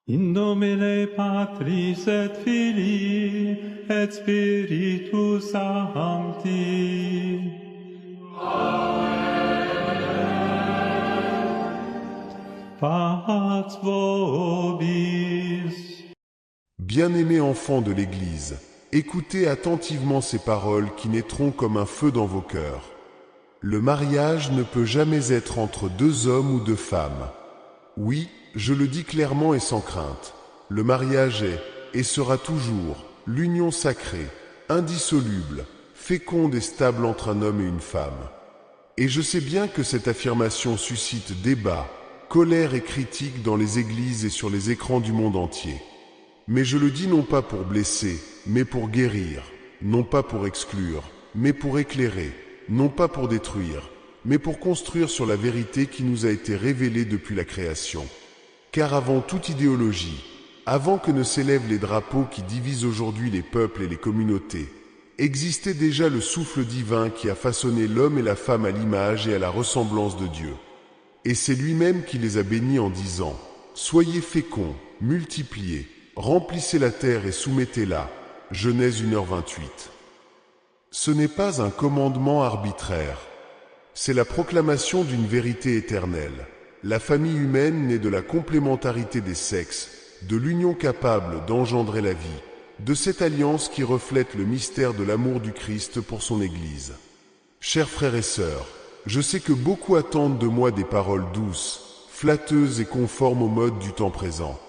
In nomine Patris et Filii et Spiritus Sancti. Pax vobis. Bien-aimés enfants de l'Église, écoutez attentivement ces paroles qui naîtront comme un feu dans vos cœurs. Le mariage ne peut jamais être entre deux hommes ou deux femmes. Oui, je le dis clairement et sans crainte. Le mariage est, et sera toujours, l'union sacrée, indissoluble, féconde et stable entre un homme et une femme. Et je sais bien que cette affirmation suscite débat, colère et critique dans les églises et sur les écrans du monde entier. Mais je le dis non pas pour blesser, mais pour guérir, non pas pour exclure, mais pour éclairer, non pas pour détruire, mais pour construire sur la vérité qui nous a été révélée depuis la création. Car avant toute idéologie, avant que ne s'élèvent les drapeaux qui divisent aujourd'hui les peuples et les communautés, existait déjà le souffle divin qui a façonné l'homme et la femme à l'image et à la ressemblance de Dieu. Et c'est lui-même qui les a bénis en disant « Soyez féconds, multipliez, remplissez la terre et soumettez-la » Genèse 1h28. Ce n'est pas un commandement arbitraire. C'est la proclamation d'une vérité éternelle. La famille humaine naît de la complémentarité des sexes, de l'union capable d'engendrer la vie, de cette alliance qui reflète le mystère de l'amour du Christ pour son Église. Chers frères et sœurs, je sais que beaucoup attendent de moi des paroles douces, flatteuses et conformes aux modes du temps présent.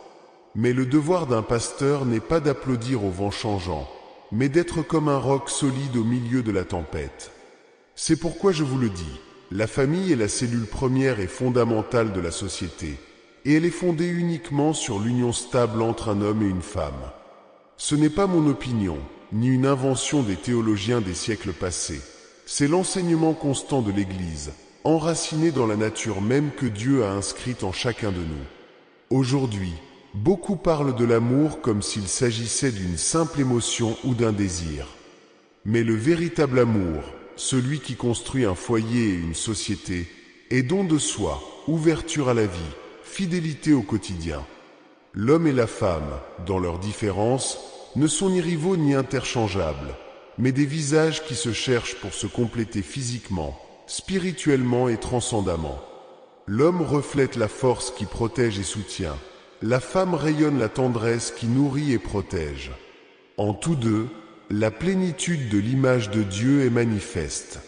Mais le devoir d'un pasteur n'est pas d'applaudir au vent changeant, mais d'être comme un roc solide au milieu de la tempête. C'est pourquoi je vous le dis, la famille est la cellule première et fondamentale de la société, et elle est fondée uniquement sur l'union stable entre un homme et une femme. Ce n'est pas mon opinion, ni une invention des théologiens des siècles passés. C'est l'enseignement constant de l'Église, enraciné dans la nature même que Dieu a inscrite en chacun de nous. Aujourd'hui, beaucoup parlent de l'amour comme s'il s'agissait d'une simple émotion ou d'un désir. Mais le véritable amour, celui qui construit un foyer et une société, est don de soi, ouverture à la vie, fidélité au quotidien. L'homme et la femme, dans leurs différences, ne sont ni rivaux ni interchangeables, mais des visages qui se cherchent pour se compléter physiquement, spirituellement et transcendamment. L'homme reflète la force qui protège et soutient. La femme rayonne la tendresse qui nourrit et protège. En tous deux, la plénitude de l'image de Dieu est manifeste.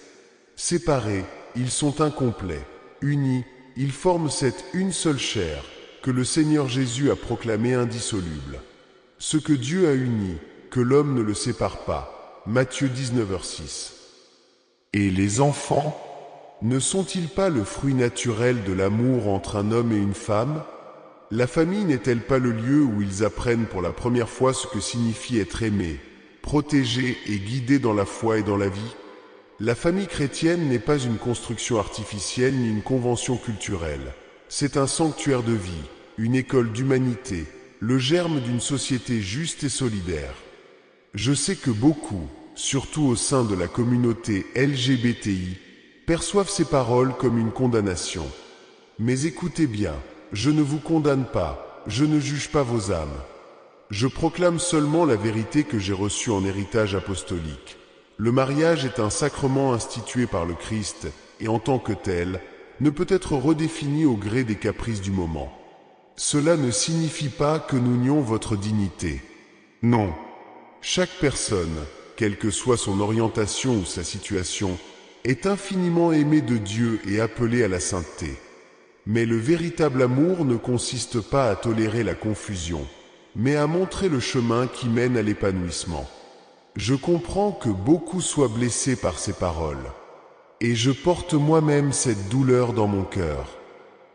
Séparés, ils sont incomplets. Unis, ils forment cette une seule chair que le Seigneur Jésus a proclamée indissoluble. Ce que Dieu a uni, que l'homme ne le sépare pas. Matthieu 19h6. Et les enfants, ne sont-ils pas le fruit naturel de l'amour entre un homme et une femme ? La famille n'est-elle pas le lieu où ils apprennent pour la première fois ce que signifie être aimé, protégé et guidé dans la foi et dans la vie? La famille chrétienne n'est pas une construction artificielle ni une convention culturelle. C'est un sanctuaire de vie, une école d'humanité, le germe d'une société juste et solidaire. Je sais que beaucoup, surtout au sein de la communauté LGBTI, perçoivent ces paroles comme une condamnation. Mais écoutez bien, je ne vous condamne pas, je ne juge pas vos âmes. Je proclame seulement la vérité que j'ai reçue en héritage apostolique. Le mariage est un sacrement institué par le Christ et en tant que tel, ne peut être redéfini au gré des caprices du moment. Cela ne signifie pas que nous nions votre dignité. Non. Chaque personne, quelle que soit son orientation ou sa situation, est infiniment aimée de Dieu et appelée à la sainteté. Mais le véritable amour ne consiste pas à tolérer la confusion, mais à montrer le chemin qui mène à l'épanouissement. Je comprends que beaucoup soient blessés par ces paroles, et je porte moi-même cette douleur dans mon cœur.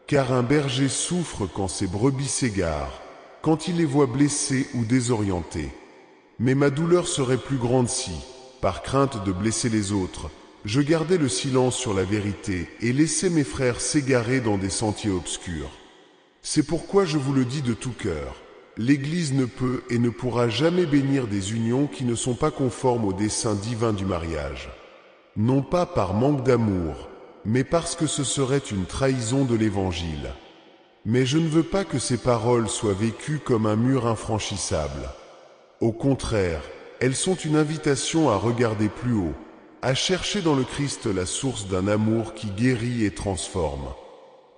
Car un berger souffre quand ses brebis s'égarent, quand il les voit blessées ou désorientées. Mais ma douleur serait plus grande si, par crainte de blesser les autres, je gardais le silence sur la vérité et laissais mes frères s'égarer dans des sentiers obscurs. C'est pourquoi je vous le dis de tout cœur, l'Église ne peut et ne pourra jamais bénir des unions qui ne sont pas conformes au dessein divin du mariage. Non pas par manque d'amour, mais parce que ce serait une trahison de l'Évangile. Mais je ne veux pas que ces paroles soient vécues comme un mur infranchissable. Au contraire, elles sont une invitation à regarder plus haut, à chercher dans le Christ la source d'un amour qui guérit et transforme.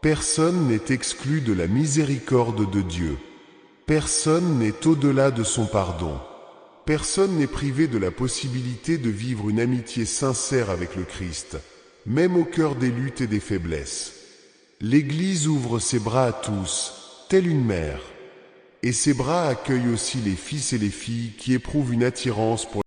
Personne n'est exclu de la miséricorde de Dieu. Personne n'est au-delà de son pardon. Personne n'est privé de la possibilité de vivre une amitié sincère avec le Christ, même au cœur des luttes et des faiblesses. L'Église ouvre ses bras à tous, telle une mère. Et ses bras accueillent aussi les fils et les filles qui éprouvent une attirance pour